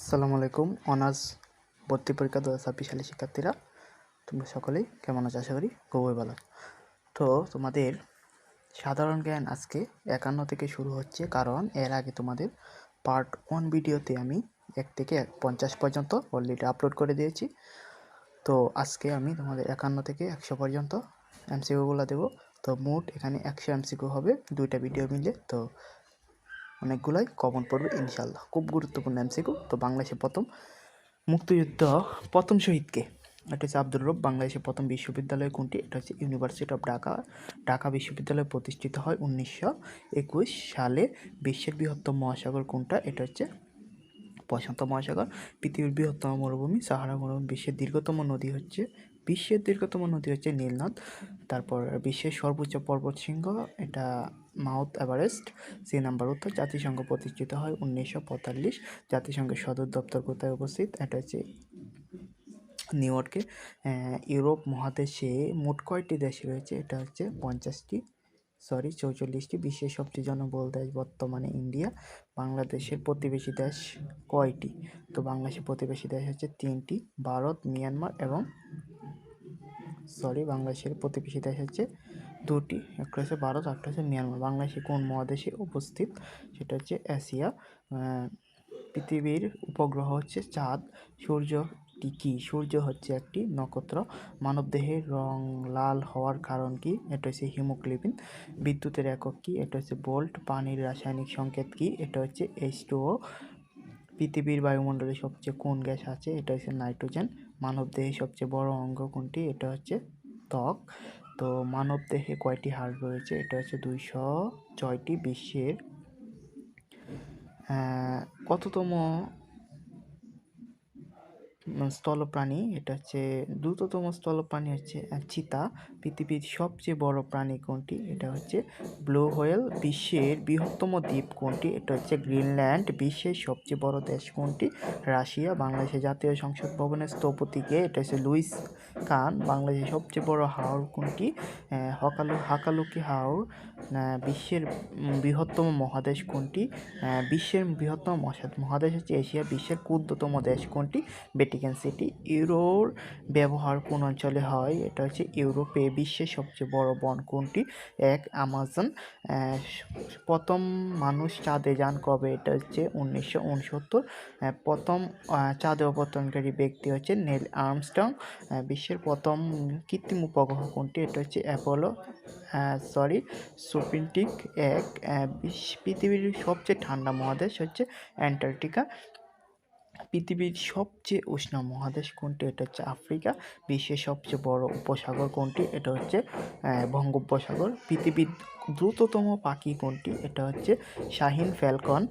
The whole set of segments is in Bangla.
আসসালামু আলাইকুম। অনার্স ভর্তি পরীক্ষা 2026 সালের শিক্ষার্থীরা, তোমরা সকলেই কেমন আছো? আশা করি খুবই ভালো। তো তোমাদের সাধারণ জ্ঞান আজকে 51 থেকে শুরু হচ্ছে, কারণ এর আগে তোমাদের পার্ট 1 ভিডিওতে আমি 1 থেকে 50 পর্যন্ত অলরেডি আপলোড করে দিয়েছি। তো আজকে আমি তোমাদের 51 থেকে 100 পর্যন্ত এমসিকিউগুলো দেবো। তো মোট এখানে 100 এমসিকিউ হবে দুইটা ভিডিও মিলে। তো অনেকগুলাই কমন পড়বে ইনশাল্লাহ, খুব গুরুত্বপূর্ণ এমসিকিউ। তো বাংলাদেশে প্রথম মুক্তিযুদ্ধ প্রথম শহীদকে, এটা হচ্ছে আব্দুর রব। বাংলাদেশের প্রথম বিশ্ববিদ্যালয় কোনটি? এটা হচ্ছে ইউনিভার্সিটি অফ ঢাকা। ঢাকা বিশ্ববিদ্যালয় প্রতিষ্ঠিত হয় 1921 সালে। বিশ্বের বৃহত্তম মহাসাগর কোনটা? এটা হচ্ছে প্রশান্ত মহাসাগর। পৃথিবীর বৃহত্তম মরুভূমি সাহারা মরুভূমি। বিশ্বের দীর্ঘতম নদী হচ্ছে নীলনদ। তারপর বিশ্বের সর্বোচ্চ পর্বতশৃঙ্গ, এটা মাউন্ট এভারেস্ট। সি নাম্বার উত্তর। জাতিসংঘ প্রতিষ্ঠিত হয় 1945। জাতিসংঘের সদর দপ্তর কোথায় অবস্থিত? এটা হচ্ছে নিউ ইয়র্কে। ইউরোপ মহাদেশে মোট কয়টি দেশ রয়েছে? এটা হচ্ছে 44টি। বিশ্বের সবচেয়ে জনবহুল দেশ বর্তমানে ইন্ডিয়া। বাংলাদেশের প্রতিবেশী দেশ কয়টি? তো বাংলাদেশের প্রতিবেশী দেশ হচ্ছে 3টি, ভারত, মিয়ানমার এবং বাংলাদেশের প্রতিবেশী দেশ হচ্ছে 2টি, একটা হচ্ছে ভারত, একটা হচ্ছে মিয়ানমার। বাংলাদেশে কোন মহাদেশে অবস্থিত? সেটা হচ্ছে এশিয়া। পৃথিবীর উপগ্রহ হচ্ছে চাঁদ। সূর্যটি কি? সূর্য হচ্ছে একটি নক্ষত্র। মানবদেহের রং লাল হওয়ার কারণ কি? এটা হচ্ছে হিমোগ্লোবিন। বিদ্যুতের একক কি? এটা হচ্ছে ভোল্ট। পানির রাসায়নিক সংকেত কি? এটা হচ্ছে H2O। পৃথিবীর বায়ুমণ্ডলে সবচেয়ে কোন গ্যাস আছে? এটা হচ্ছে নাইট্রোজেন। মানবদেহের সবচেয়ে বড় অঙ্গ কোনটি? এটা হচ্ছে ত্বক। তো মানবদেহে কয়টি হাড় রয়েছে? এটা হচ্ছে 206টি। বিশ্বের কততম স্থলপ্রাণী? এটা হচ্ছে দ্রুততম স্থলপ্রাণী হচ্ছে চিতা। পৃথিবীর সবচেয়ে বড় প্রাণী কোনটি? এটা হচ্ছে ব্লু হোয়েল। বিশ্বের বৃহত্তম দ্বীপ কোনটি? এটা হচ্ছে গ্রিনল্যান্ড। বিশ্বের সবচেয়ে বড় দেশ কোনটি? রাশিয়া। বাংলাদেশের জাতীয় সংসদ ভবনের স্থপতি কে? এটা হচ্ছে লুইস খান। বাংলাদেশের সবচেয়ে বড় হাওর কোনটি? হাকালুকি হাওর। বিশ্বের বৃহত্তম মহাদেশ কোনটি? বিশ্বের বৃহত্তম মহাদেশ হচ্ছে এশিয়া। বিশ্বের ক্ষুদ্রতম দেশ কোনটি? Vatican city. ইউরোর ব্যবহার কোন অঞ্চলে হয়? এটা হচ্ছে ইউরোপে। বিশ্বের সবচেয়ে বড় বন কোনটি? আমাজন। প্রথম মানুষ চাঁদে যান কবে? এটা হচ্ছে 1969। প্রথম চাঁদে অবতরণকারী ব্যক্তি হচ্ছে নেল আর্মস্ট্রং। বিশ্বের প্রথম কৃত্রিম উপগ্রহ কোনটি? এটা হচ্ছে অ্যাপোলো স্পুটনিক 1। পৃথিবীর সবচেয়ে ঠান্ডা মহাদেশ হচ্ছে অ্যান্টার্কটিকা। পৃথিবীর সবচেয়ে উষ্ণ মহাদেশ কোনটি? এটা হচ্ছে আফ্রিকা। বিশ্বের সবচেয়ে বড় উপসাগর কোনটি? এটা হচ্ছে বঙ্গোপসাগর। পৃথিবীর দ্রুততম পাখি কোনটি? এটা হচ্ছে শাহিন ফ্যালকন।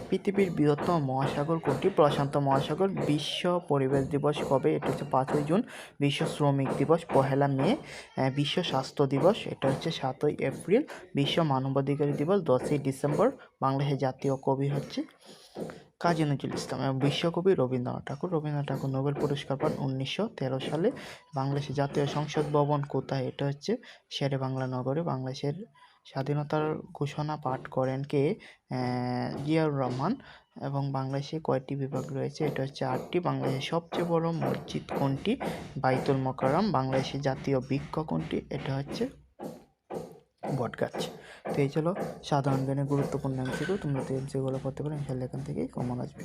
পৃথিবীর বৃহত্তম মহাসাগর কোনটি? প্রশান্ত মহাসাগর। বিশ্ব পরিবেশ দিবস কবে? এটা হচ্ছে 5ই জুন। বিশ্ব শ্রমিক দিবস 1 মে। বিশ্ব স্বাস্থ্য দিবস এটা হচ্ছে 7ই এপ্রিল। বিশ্ব মানবাধিকার দিবস 10ই ডিসেম্বর। বাংলাদেশের জাতীয় কবি হচ্ছে কাজী নজরুল ইসলাম এবং বিশ্বকবি রবীন্দ্রনাথ ঠাকুর নোবেল পুরস্কার পান 1913 সালে। বাংলাদেশের জাতীয় সংসদ ভবন কোথায়? এটা হচ্ছে শেরে বাংলা নগরে। বাংলাদেশের স্বাধীনতার ঘোষণা পাঠ করেন কে? জিয়াউর রহমান। এবং বাংলাদেশে কয়টি বিভাগ রয়েছে? এটা হচ্ছে 8টি। বাংলাদেশের সবচেয়ে বড় মসজিদ কোনটি? বাইতুল মোকাররম। বাংলাদেশের জাতীয় বৃক্ষ কোনটি? এটা হচ্ছে বটগাছ। তো এই ছিল সাধারণ জ্ঞানের গুরুত্বপূর্ণ এমসিকিউ। তোমরা তো এমসিকিউগুলো করতে পারো, ইনশাআল্লাহ এখান থেকেই কমন আসবে।